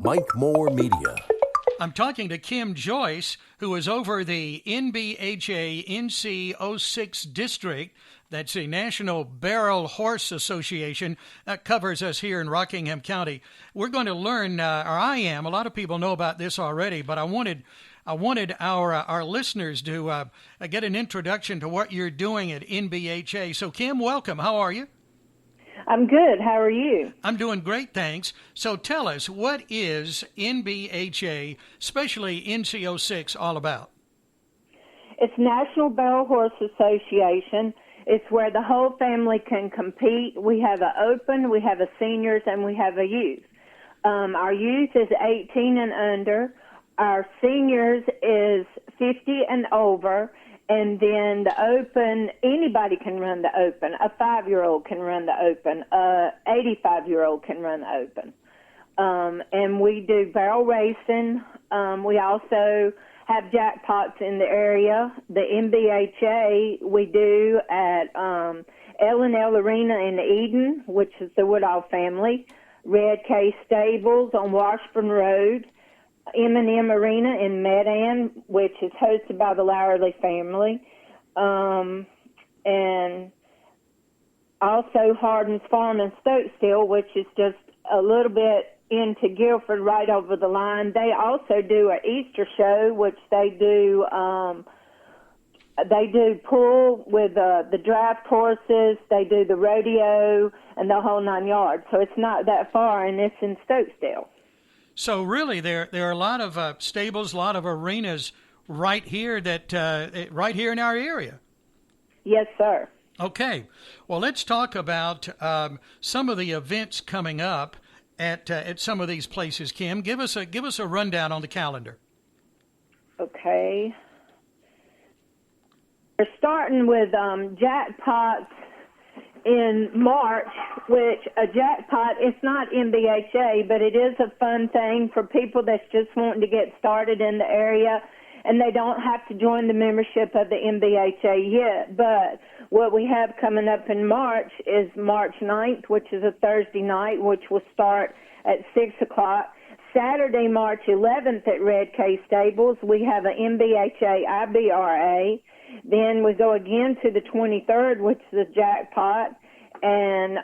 Mike Moore Media. I'm talking to Kim Joyce, who is over the NBHA NC06 district. That's the National Barrel Horse Association that covers us here in Rockingham County. We're going to learn, or I am. A lot of people know about this already, but I wanted our listeners to get an introduction to what you're doing at NBHA. So, Kim, welcome. How are you? I'm good. How are you? I'm doing great, thanks. So tell us, what is NBHA, especially NC06, all about? It's National Barrel Horse Association. It's where the whole family can compete. We have an open, we have a seniors, and we have a youth. Our youth is 18 and under. Our seniors is 50 and over. And then the open, anybody can run the open. A 5-year-old can run the open. A 85-year-old can run the open. And we do barrel racing. We also have jackpots in the area. The NBHA we do at L&L Arena in Eden, which is the Woodall family. Red K Stables on Washburn Road. M&M Arena in Medan, which is hosted by the Lowerly family, and also Hardin's Farm in Stokesdale, which is just a little bit into Guilford, right over the line. They also do an Easter show, which they do pull with the draft horses. They do the rodeo and the whole 9 yards. So it's not that far, and it's in Stokesdale. So really, there are a lot of stables, a lot of arenas right here right here in our area. Yes, sir. Okay. Well, let's talk about some of the events coming up at some of these places. Kim, give us a rundown on the calendar. Okay. We're starting with jackpots in March, which a jackpot, it's not NBHA, but it is a fun thing for people that's just wanting to get started in the area, and they don't have to join the membership of the NBHA yet. But what we have coming up in March is March 9th, which is a Thursday night, which will start at 6 o'clock. Saturday, March 11th at Red K Stables, we have an NBHA IBRA. Then we go again to the 23rd, which is a jackpot, and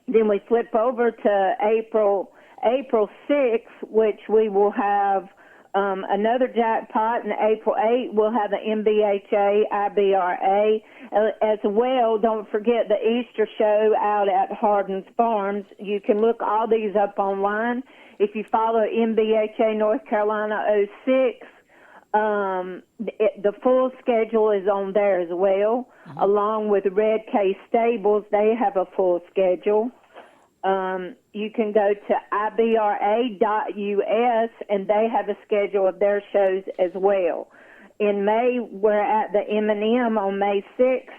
then we flip over to April 6th, which we will have another jackpot, and April 8th we'll have an NBHA IBRA as well. Don't forget the Easter show out at Hardin's Farms. You can look all these up online. If you follow NBHA North Carolina 06, the full schedule is on there as well, along with Red K Stables. They have a full schedule. You can go to ibra.us, and they have a schedule of their shows as well. In May, we're at the M&M on May 6th,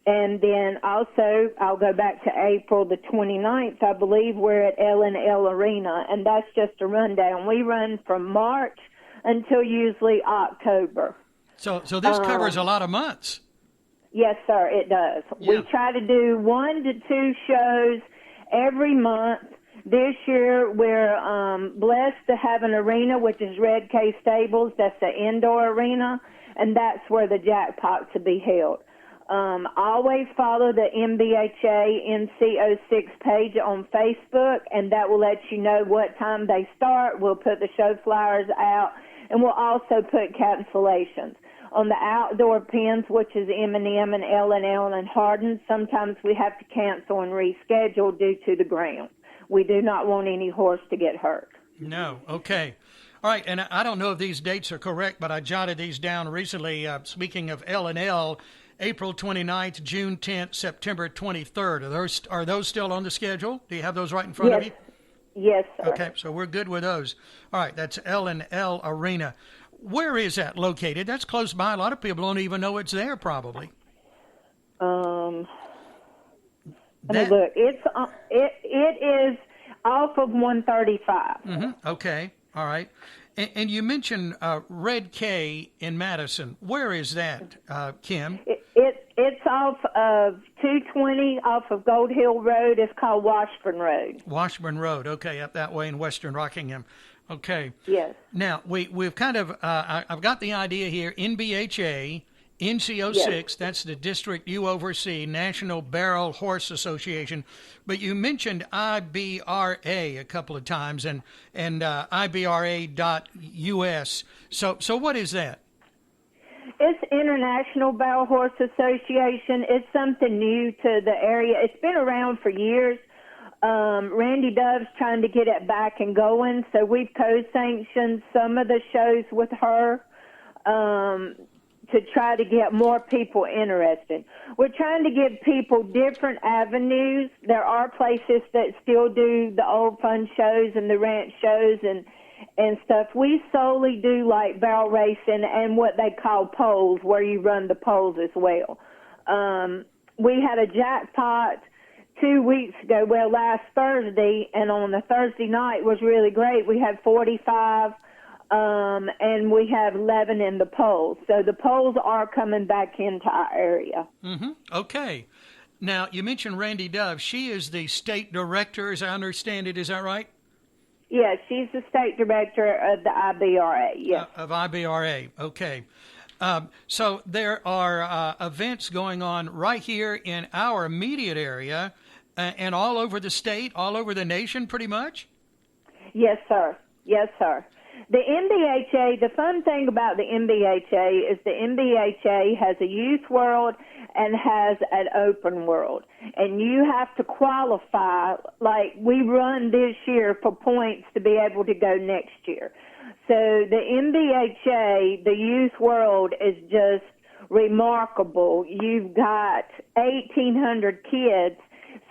and then also, I'll go back to April the 29th, I believe we're at L&L Arena, and that's just a rundown. We run from March until usually October. So this covers a lot of months. Yes, sir, it does. Yeah. We try to do 1 to 2 shows every month. This year, we're blessed to have an arena, which is Red K Stables. That's the indoor arena, and that's where the jackpots will be held. Always follow the NBHA NC06 page on Facebook, and that will let you know what time they start. We'll put the show flyers out, and we'll also put cancellations. On the outdoor pens, which is M&M and L&L and Hardin, sometimes we have to cancel and reschedule due to the ground. We do not want any horse to get hurt. No, okay. All right, and I don't know if these dates are correct, but I jotted these down recently. Speaking of L&L, April 29th, June 10th, September 23rd. Are those still on the schedule? Do you have those right in front of you? Yes, sir. Okay, so we're good with those. All right, that's L&L Arena. Where is that located? That's close by. A lot of people don't even know it's there, probably. Let me look. It is off of 135. Okay, all right. And you mentioned Red K in Madison. Where is that, Kim? It's off of 220 off of Gold Hill Road. It's called Washburn Road. Washburn Road. Okay, up that way in Western Rockingham. Okay. Yes. Now, we've kind of, I've got the idea here, NBHA, NCO6, Yes. that's the district you oversee, National Barrel Horse Association, but you mentioned IBRA a couple of times and IBRA.US. So what is that? It's International Barrel Horse Association. It's something new to the area. It's been around for years. Randy Dove's trying to get it back and going, so we've co-sanctioned some of the shows with her to try to get more people interested. We're trying to give people different avenues. There are places that still do the old fun shows and the ranch shows and stuff. We solely do like barrel racing and what they call poles, where you run the poles as well. We had a jackpot 2 weeks ago, well, last Thursday, and on the Thursday night was really great. We had 45, and we have 11 in the polls. So the polls are coming back into our area. Mm-hmm. Okay. Now, you mentioned Randy Dove. She is the state director, as I understand it. Is that right? Yes, she's the state director of the IBRA, yes. Of IBRA, okay. So there are events going on right here in our immediate area and all over the state, all over the nation, pretty much? Yes, sir. Yes, sir. The NBHA, the fun thing about the NBHA is the NBHA has a youth world and has an open world. And you have to qualify, like we run this year for points to be able to go next year. So the NBHA, the youth world, is just remarkable. You've got 1,800 kids.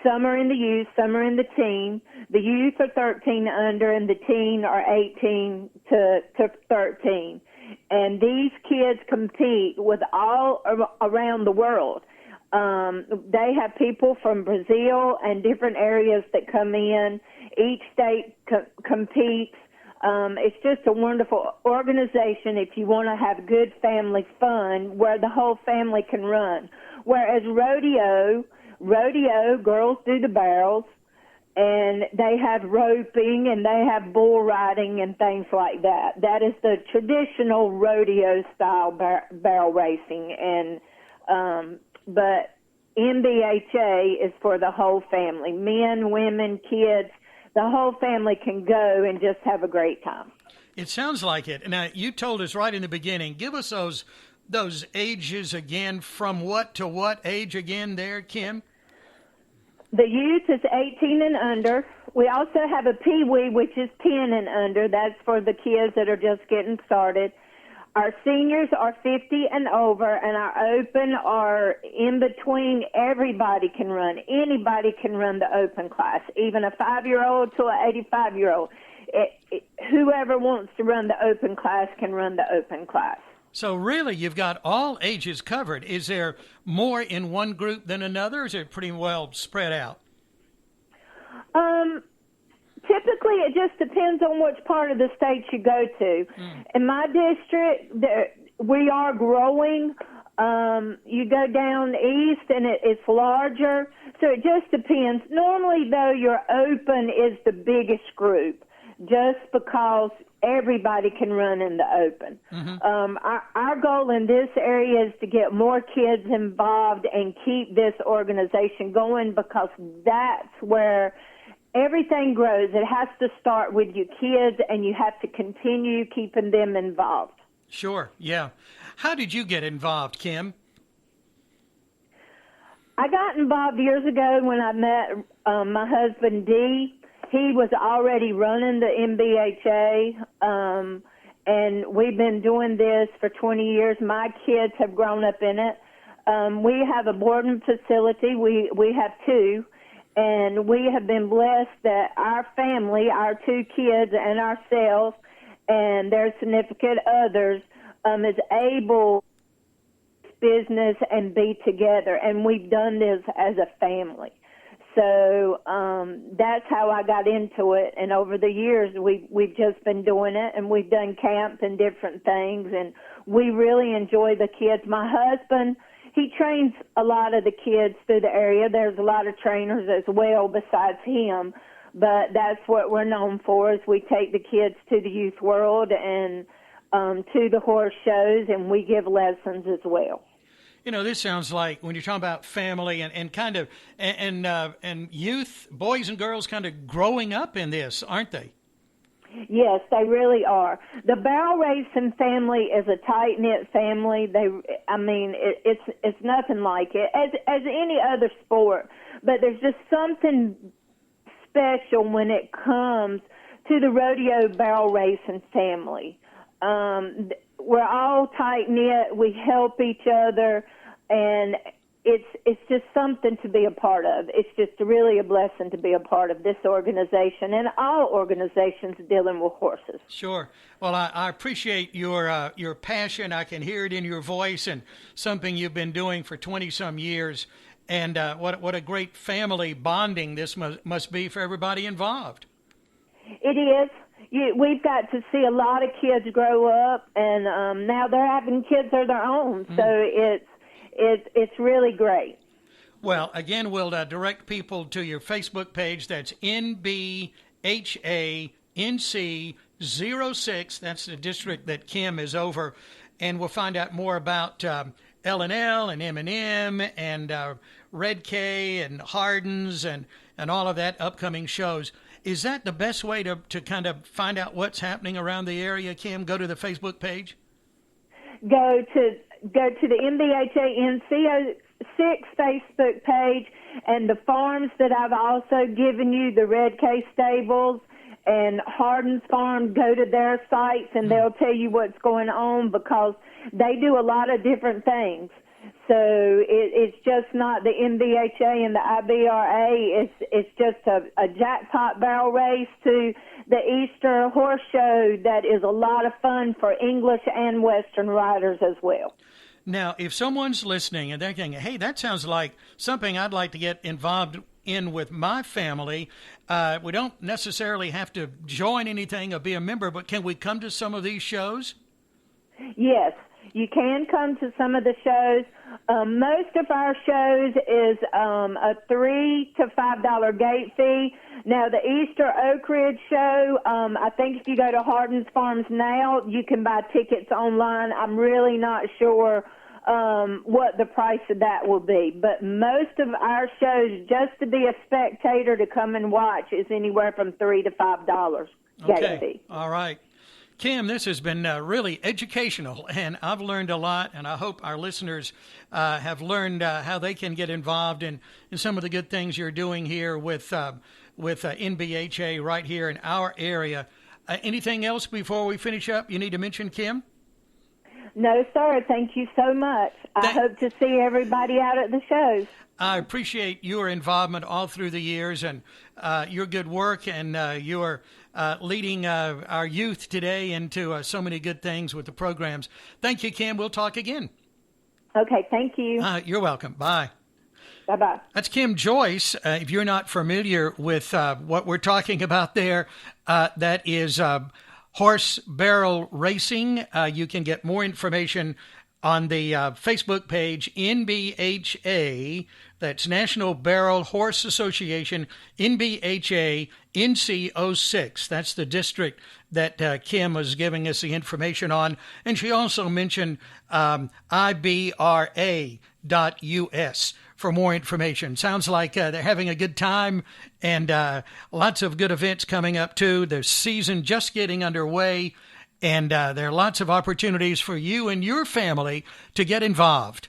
Some are in the youth, some are in the teen. The youth are 13 under, and the teen are 18 to 13. And these kids compete with all around the world. They have people from Brazil and different areas that come in. Each state competes. It's just a wonderful organization if you want to have good family fun where the whole family can run. Whereas rodeo, girls do the barrels, and they have roping and they have bull riding and things like that. That is the traditional rodeo style barrel racing, and but NBHA is for the whole family, men, women, kids. The whole family can go and just have a great time. It sounds like it. Now, you told us right in the beginning. Give us those ages again. From what to what age again there, Kim? The youth is 18 and under. We also have a peewee, which is 10 and under. That's for the kids that are just getting started. Our seniors are 50 and over, and our open are in between. Everybody can run. Anybody can run the open class, even a 5-year-old to an 85-year-old. Whoever wants to run the open class can run the open class. So really, you've got all ages covered. Is there more in one group than another, or is it pretty well spread out? Typically, it just depends on which part of the state you go to. In my district, we are growing. You go down east, and it's larger. So it just depends. Normally, though, your open is the biggest group, just because everybody can run in the open. Our goal in this area is to get more kids involved and keep this organization going, because that's where everything grows. It has to start with your kids, and you have to continue keeping them involved. Sure, yeah. How did you get involved, Kim? I got involved years ago when I met my husband, Dee. He was already running the NBHA, and we've been doing this for 20 years. My kids have grown up in it. We have a boarding facility. We have two, and we have been blessed that our family, our two kids and ourselves and their significant others, is able to business and be together, and we've done this as a family. So that's how I got into it, and over the years we've just been doing it, and we've done camps and different things, and we really enjoy the kids. My husband, he trains a lot of the kids through the area. There's a lot of trainers as well besides him, but that's what we're known for, is we take the kids to the youth world and to the horse shows, and we give lessons as well. You know, this sounds like, when you're talking about family and kind of and youth, boys and girls kind of growing up in this, aren't they? Yes, they really are. The barrel racing family is a tight-knit family. It's nothing like it as any other sport, but there's just something special when it comes to the rodeo barrel racing family. We're all tight-knit. We help each other, and it's just something to be a part of. It's just really a blessing to be a part of this organization and all organizations dealing with horses. Sure. Well, I appreciate your passion. I can hear it in your voice, and something you've been doing for 20-some years. And what a great family bonding this must be for everybody involved. It is. We've got to see a lot of kids grow up, and now they're having kids of their own. So it's really great. Well, again, we'll direct people to your Facebook page. That's NBHA NC 06. That's the district that Kim is over. And we'll find out more about L&L and M&M and Red K and Hardin's and all of that upcoming shows. Is that the best way to kind of find out what's happening around the area, Kim? Go to the Facebook page? Go to the NBHA NC06 Facebook page, and the farms that I've also given you, the Red K Stables and Hardin's Farm, go to their sites and they'll tell you what's going on, because they do a lot of different things. So it's just not the NBHA and the IBRA. It's just a jackpot barrel race to the Easter horse show that is a lot of fun for English and Western riders as well. Now, if someone's listening and they're thinking, hey, that sounds like something I'd like to get involved in with my family, we don't necessarily have to join anything or be a member, but can we come to some of these shows? Yes, you can come to some of the shows. Most of our shows is a $3 to $5 gate fee. Now, the Easter Oak Ridge show, I think if you go to Hardin's Farms now, you can buy tickets online. I'm really not sure what the price of that will be. But most of our shows, just to be a spectator to come and watch, is anywhere from $3 to $5 gate fee. All right. Kim, this has been really educational, and I've learned a lot, and I hope our listeners have learned how they can get involved in some of the good things you're doing here with NBHA right here in our area. Anything else before we finish up you need to mention, Kim? No, sir. Thank you so much. I hope to see everybody out at the shows. I appreciate your involvement all through the years and your good work, and your leading our youth today into so many good things with the programs. Thank you, Kim. We'll talk again. Okay, thank you. You're welcome. Bye. Bye-bye. That's Kim Joyce. If you're not familiar with what we're talking about there, that is horse barrel racing. You can get more information on the Facebook page, NBHA, that's National Barrel Horse Association, NBHA NC06. That's the district that Kim was giving us the information on. And she also mentioned IBRA.US for more information. Sounds like they're having a good time, and lots of good events coming up, too. The season just getting underway, and there are lots of opportunities for you and your family to get involved.